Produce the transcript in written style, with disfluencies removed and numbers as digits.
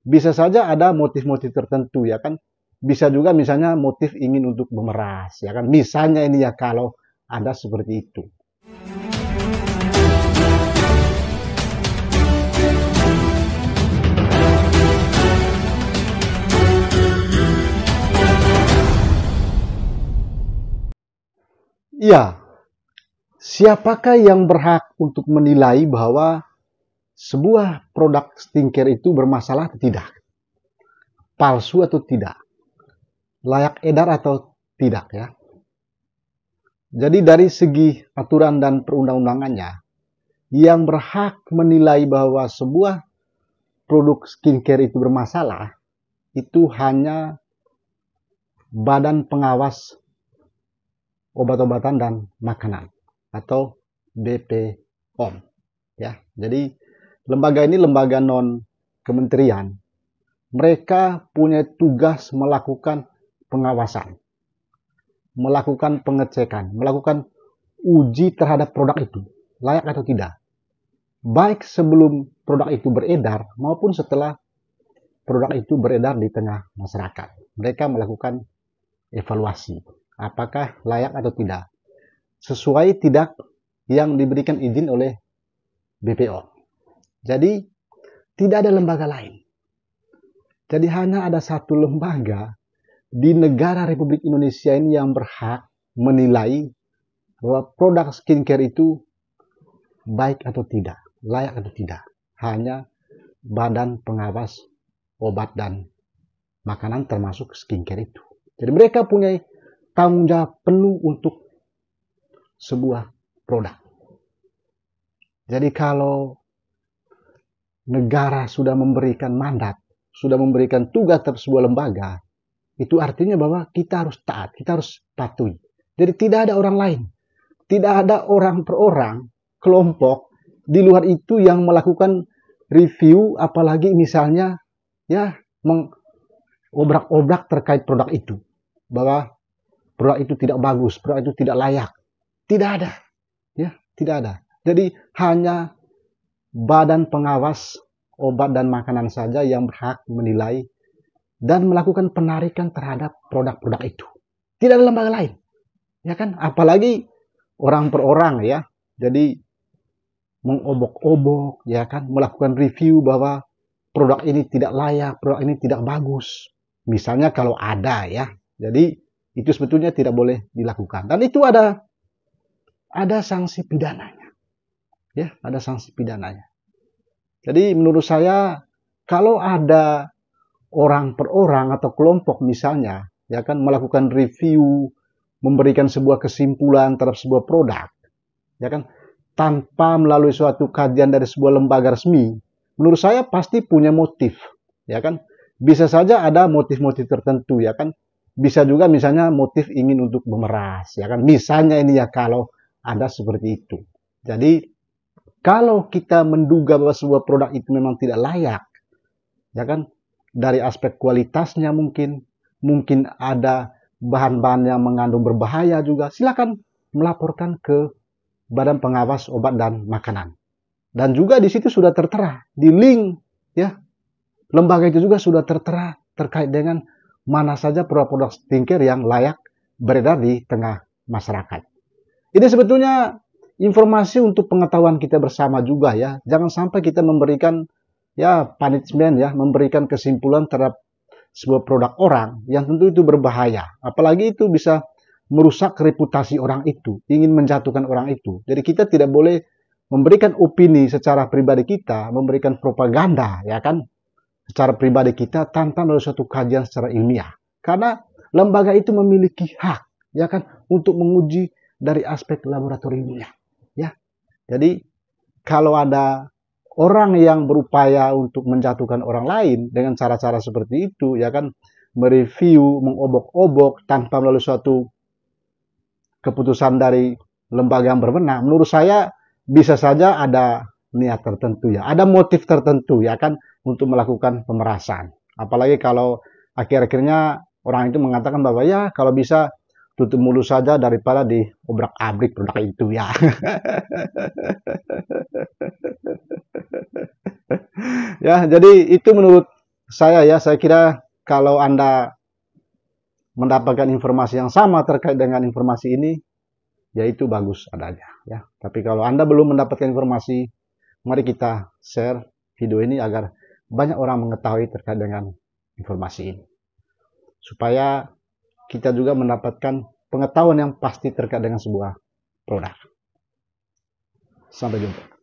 bisa saja ada motif-motif tertentu ya kan. Bisa juga misalnya motif ingin untuk memeras ya kan. Misalnya ini ya kalau ada seperti itu. Ya, siapakah yang berhak untuk menilai bahwa sebuah produk skincare itu bermasalah atau tidak? Palsu atau tidak? Layak edar atau tidak ya? Jadi dari segi aturan dan perundang-undangannya, yang berhak menilai bahwa sebuah produk skincare itu bermasalah, itu hanya Badan Pengawas Obat-obatan dan Makanan atau BPOM ya. Jadi lembaga ini lembaga non kementerian. Mereka punya tugas melakukan pengawasan, melakukan pengecekan, melakukan uji terhadap produk itu layak atau tidak. Baik sebelum produk itu beredar maupun setelah produk itu beredar di tengah masyarakat. Mereka melakukan evaluasi. Apakah layak atau tidak, sesuai tidak yang diberikan izin oleh BPOM. Jadi tidak ada lembaga lain. Jadi hanya ada satu lembaga di negara Republik Indonesia ini yang berhak menilai bahwa produk skincare itu baik atau tidak, layak atau tidak. Hanya Badan Pengawas Obat dan Makanan termasuk skincare itu. Jadi mereka punya tanggung jawab penuh untuk sebuah produk. Jadi kalau negara sudah memberikan mandat, sudah memberikan tugas terhadap sebuah lembaga, itu artinya bahwa kita harus taat, kita harus patuhi. Jadi tidak ada orang lain, tidak ada orang per orang, kelompok di luar itu yang melakukan review, apalagi misalnya ya mengobrak-obrak terkait produk itu, bahwa produk itu tidak bagus, produk itu tidak layak. Tidak ada. Ya, tidak ada. Jadi hanya Badan Pengawas Obat dan Makanan saja yang berhak menilai dan melakukan penarikan terhadap produk-produk itu. Tidak ada lembaga lain. Ya kan? Apalagi orang per orang ya. Jadi mengobok-obok ya kan, melakukan review bahwa produk ini tidak layak, produk ini tidak bagus. Misalnya kalau ada ya. Jadi itu sebetulnya tidak boleh dilakukan. Dan itu ada sanksi pidananya. Ya, ada sanksi pidananya. Jadi menurut saya kalau ada orang per orang atau kelompok misalnya ya kan melakukan review, memberikan sebuah kesimpulan terhadap sebuah produk ya kan tanpa melalui suatu kajian dari sebuah lembaga resmi, menurut saya pasti punya motif ya kan. Bisa saja ada motif-motif tertentu ya kan. Bisa juga misalnya motif ingin untuk memeras ya kan. Misalnya ini ya kalau ada seperti itu. Jadi kalau kita menduga bahwa sebuah produk itu memang tidak layak ya kan, dari aspek kualitasnya mungkin ada bahan-bahan yang mengandung berbahaya juga, silakan melaporkan ke Badan Pengawas Obat dan Makanan. Dan juga di situ sudah tertera di link ya. Lembaga itu juga sudah tertera terkait dengan mana saja produk-produk skincare yang layak beredar di tengah masyarakat. Ini sebetulnya informasi untuk pengetahuan kita bersama juga ya. Jangan sampai kita memberikan ya punishment ya, memberikan kesimpulan terhadap sebuah produk orang yang tentu itu berbahaya. Apalagi itu bisa merusak reputasi orang itu, ingin menjatuhkan orang itu. Jadi kita tidak boleh memberikan opini secara pribadi kita, memberikan propaganda ya kan, secara pribadi kita tanpa melalui suatu kajian secara ilmiah. Karena lembaga itu memiliki hak ya kan untuk menguji dari aspek laboratoriumnya ya. Jadi kalau ada orang yang berupaya untuk menjatuhkan orang lain dengan cara-cara seperti itu ya kan, mereview, mengobok-obok tanpa melalui suatu keputusan dari lembaga yang berwenang, menurut saya bisa saja ada niat tertentu ya, ada motif tertentu ya kan untuk melakukan pemerasan. Apalagi kalau akhir-akhirnya orang itu mengatakan bahwa ya kalau bisa tutup mulut saja daripada diobrak-abrik produk itu ya. Ya, jadi itu menurut saya kira kalau Anda mendapatkan informasi yang sama terkait dengan informasi ini, yaitu bagus adanya ya. Tapi kalau Anda belum mendapatkan informasi, mari kita share video ini agar banyak orang mengetahui terkait dengan informasi ini, supaya kita juga mendapatkan pengetahuan yang pasti terkait dengan sebuah produk. Sampai jumpa.